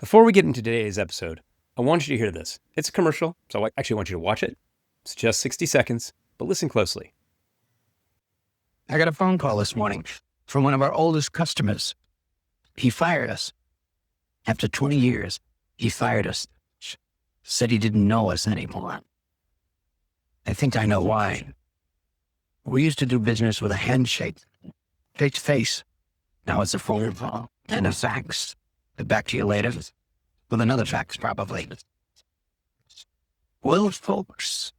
Before we get into today's episode, I want you to hear this. It's a commercial, so I actually want you to watch it. It's just 60 seconds, but listen closely. I got a phone call this morning from one of our oldest customers. He fired us. After 20 years, he fired us. Said he didn't know us anymore. I think I know why. We used to do business with a handshake, face to face. Now it's a phone call and a fax. Back to you later. With another fax, probably. Well, folks,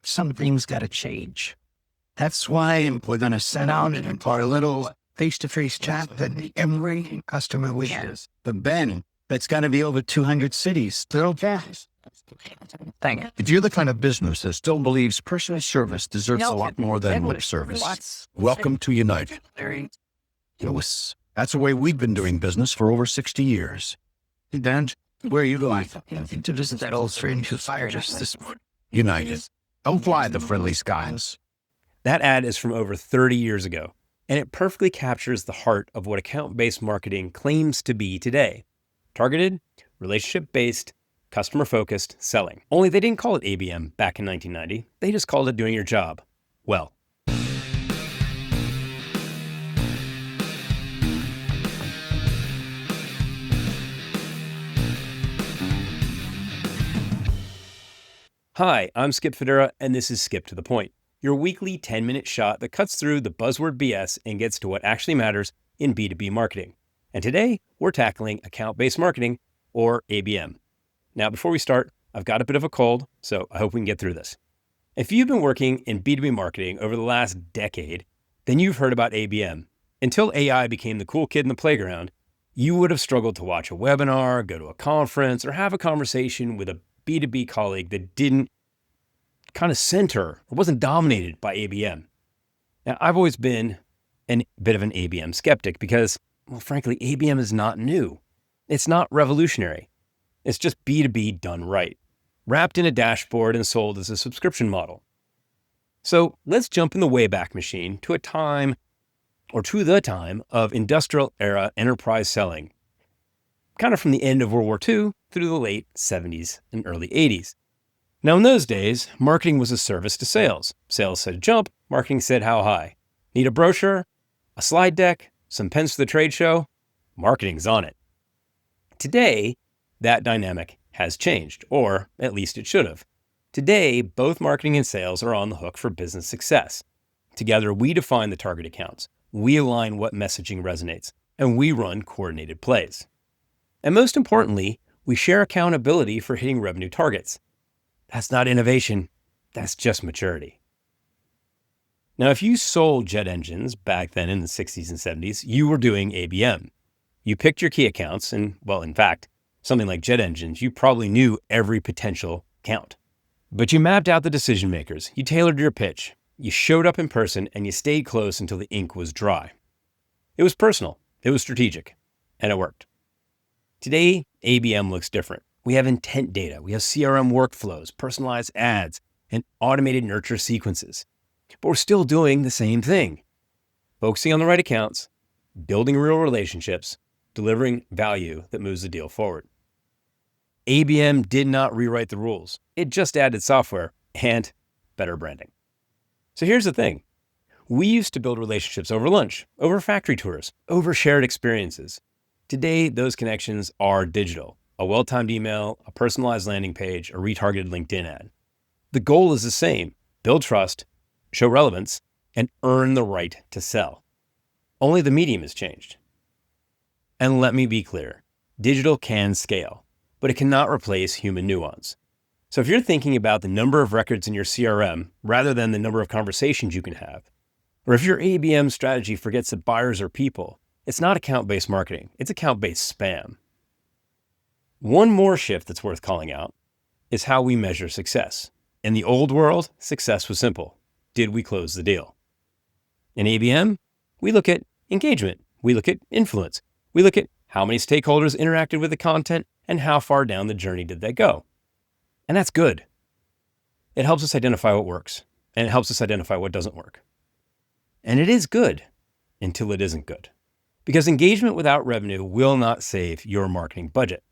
some things gotta change. That's why we're gonna sit down and for a little face-to-face chat with every customer we have. But Ben, that's gotta be over 200 cities. Still fast. Thank you. If you're the kind of business that still believes personal service deserves a lot more than lip service, welcome to United. That's the way we've been doing business for over 60 years. Hey, Dan, where are you going? To visit that old friend who fired us this morning. United. Don't fly the friendly skies. That ad is from over 30 years ago, and it perfectly captures the heart of what account-based marketing claims to be today. Targeted, relationship-based, customer-focused selling. Only they didn't call it ABM back in 1990. They just called it doing your job well. Hi, I'm Skip Federa, and this is Skip to the Point, your weekly 10-minute shot that cuts through the buzzword BS and gets to what actually matters in B2B marketing. And today, we're tackling account-based marketing, or ABM. Now, before we start, I've got a bit of a cold, so I hope we can get through this. If you've been working in B2B marketing over the last decade, then you've heard about ABM. Until AI became the cool kid in the playground, you would have struggled to watch a webinar, go to a conference, or have a conversation with a B2B colleague that didn't kind of center or wasn't dominated by ABM. Now, I've always been a bit of an ABM skeptic because, well, frankly, ABM is not new. It's not revolutionary. It's just B2B done right, wrapped in a dashboard and sold as a subscription model. So let's jump in the Wayback Machine to the time of industrial era enterprise selling, kind of from the end of World War II through the late 70s and early 80s. Now, in those days, marketing was a service to sales. Sales said jump, marketing said how high. Need a brochure, a slide deck, some pens for the trade show? Marketing's on it. Today, that dynamic has changed, or at least it should have. Today, both marketing and sales are on the hook for business success. Together, we define the target accounts, we align what messaging resonates, and we run coordinated plays. And most importantly, we share accountability for hitting revenue targets. That's not innovation, that's just maturity. Now, if you sold jet engines back then in the 60s and 70s, you were doing ABM. You picked your key accounts, and, well, in fact, something like jet engines, you probably knew every potential account. But you mapped out the decision makers, you tailored your pitch, you showed up in person, and you stayed close until the ink was dry. It was personal, it was strategic, and it worked. Today, ABM looks different. We have intent data, we have CRM workflows, personalized ads, and automated nurture sequences. But we're still doing the same thing. Focusing on the right accounts, building real relationships, delivering value that moves the deal forward. ABM did not rewrite the rules. It just added software and better branding. So here's the thing. We used to build relationships over lunch, over factory tours, over shared experiences. Today, those connections are digital. A well-timed email, a personalized landing page, a retargeted LinkedIn ad. The goal is the same: build trust, show relevance, and earn the right to sell. Only the medium has changed. And let me be clear, digital can scale, but it cannot replace human nuance. So if you're thinking about the number of records in your CRM rather than the number of conversations you can have, or if your ABM strategy forgets that buyers are people, it's not account-based marketing, it's account-based spam. One more shift that's worth calling out is how we measure success. In the old world, success was simple. Did we close the deal? In ABM, we look at engagement, we look at influence, we look at how many stakeholders interacted with the content and how far down the journey did they go. And that's good. It helps us identify what works, and it helps us identify what doesn't work. And it is good until it isn't good. because engagement without revenue will not save your marketing budget.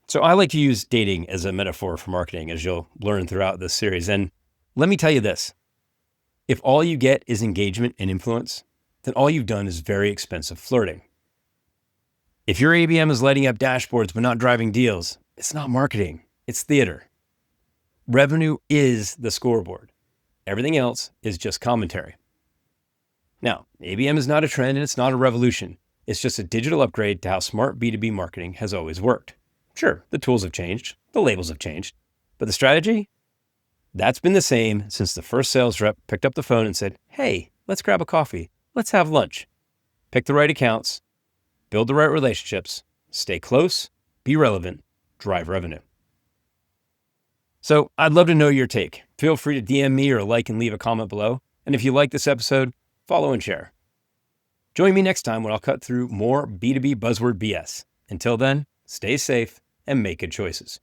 So I like to use dating as a metaphor for marketing, as you'll learn throughout this series. And let me tell you this, if all you get is engagement and influence, then all you've done is very expensive flirting. If your ABM is lighting up dashboards but not driving deals, it's not marketing, it's theater. Revenue is the scoreboard. Everything else is just commentary. Now, ABM is not a trend and it's not a revolution. It's just a digital upgrade to how smart B2B marketing has always worked. Sure, the tools have changed, the labels have changed, but the strategy? That's been the same since the first sales rep picked up the phone and said, hey, let's grab a coffee, let's have lunch. Pick the right accounts, build the right relationships, stay close, be relevant, drive revenue. So I'd love to know your take. Feel free to DM me or like and leave a comment below. And if you like this episode, follow and share. Join me next time when I'll cut through more B2B buzzword BS. Until then, stay safe and make good choices.